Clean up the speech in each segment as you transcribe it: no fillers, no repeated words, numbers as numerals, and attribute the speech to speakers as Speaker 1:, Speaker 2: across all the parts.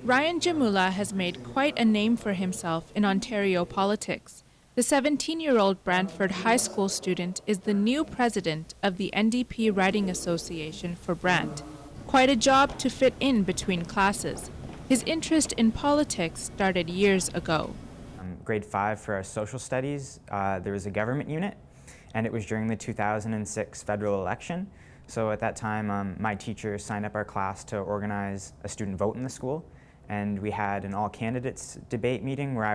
Speaker 1: Ryan Jamula has made quite a name for himself in Ontario politics. The 17-year-old Brantford high school student is the new president of the NDP Writing Association for Brant. Quite a job to fit in between classes. His interest in politics started years ago.
Speaker 2: Grade 5 for our social studies, there was a government unit, and it was during the 2006 federal election. So at that time, my teacher signed up our class to organize a student vote in the school, and we had an all-candidates debate meeting where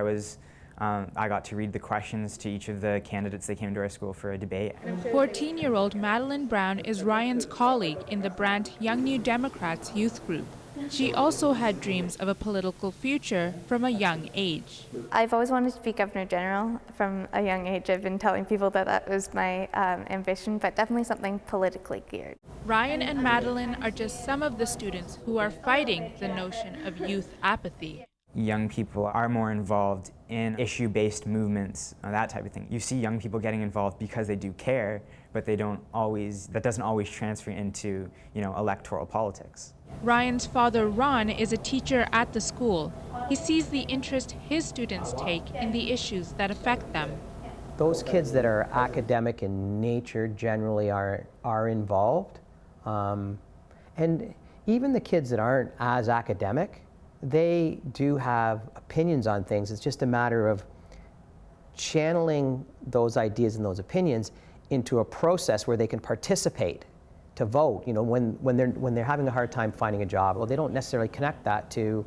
Speaker 2: I got to read the questions to each of the candidates that came to our school for a debate.
Speaker 1: 14-year-old Madeline Brown is Ryan's colleague in the Brant Young New Democrats youth group. She also had dreams of a political future from a young age.
Speaker 3: I've always wanted to be Governor General from a young age. I've been telling people that that was my ambition, but definitely something politically geared.
Speaker 1: Ryan and Madeline are just some of the students who are fighting the notion of youth apathy.
Speaker 2: Young people are more involved in issue-based movements, that type of thing. You see young people getting involved because they do care, but that doesn't always transfer into, electoral politics.
Speaker 1: Ryan's father, Ron, is a teacher at the school. He sees the interest his students take in the issues that affect them.
Speaker 4: Those kids that are academic in nature generally are involved. And even the kids that aren't as academic, they do have opinions on things. It's just a matter of channeling those ideas and those opinions into a process where they can participate to vote. When they're having a hard time finding a job, well, they don't necessarily connect that to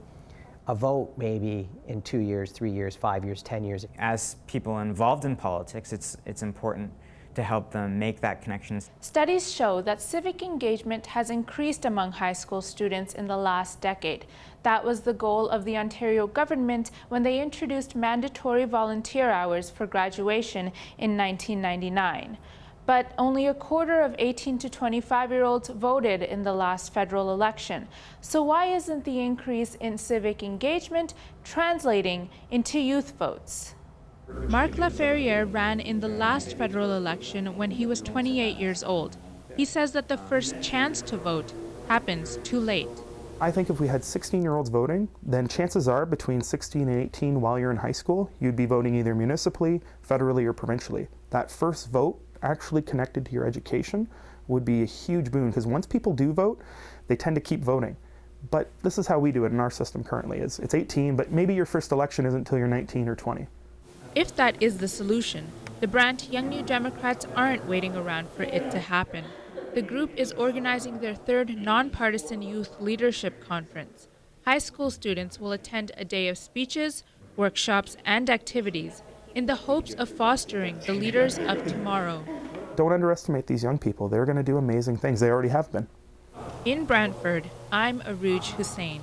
Speaker 4: a vote maybe in 2 years, 3 years, 5 years, 10 years.
Speaker 2: As people involved in politics, it's important to help them make that connection.
Speaker 1: Studies show that civic engagement has increased among high school students in the last decade. That was the goal of the Ontario government when they introduced mandatory volunteer hours for graduation in 1999. But only a quarter of 18 to 25-year-olds voted in the last federal election. So why isn't the increase in civic engagement translating into youth votes? Marc Laferriere ran in the last federal election when he was 28 years old. He says that the first chance to vote happens too late.
Speaker 5: I think if we had 16-year-olds voting, then chances are between 16 and 18 while you're in high school, you'd be voting either municipally, federally, or provincially. That first vote actually connected to your education would be a huge boon, because once people do vote, they tend to keep voting. But this is how we do it in our system currently. It's 18, but maybe your first election isn't until you're 19 or 20.
Speaker 1: If that is the solution, the Brant Young New Democrats aren't waiting around for it to happen. The group is organizing their third nonpartisan youth leadership conference. High school students will attend a day of speeches, workshops, and activities in the hopes of fostering the leaders of tomorrow.
Speaker 5: Don't underestimate these young people. They're going to do amazing things. They already have been.
Speaker 1: In Brantford, I'm Arooj Hussain.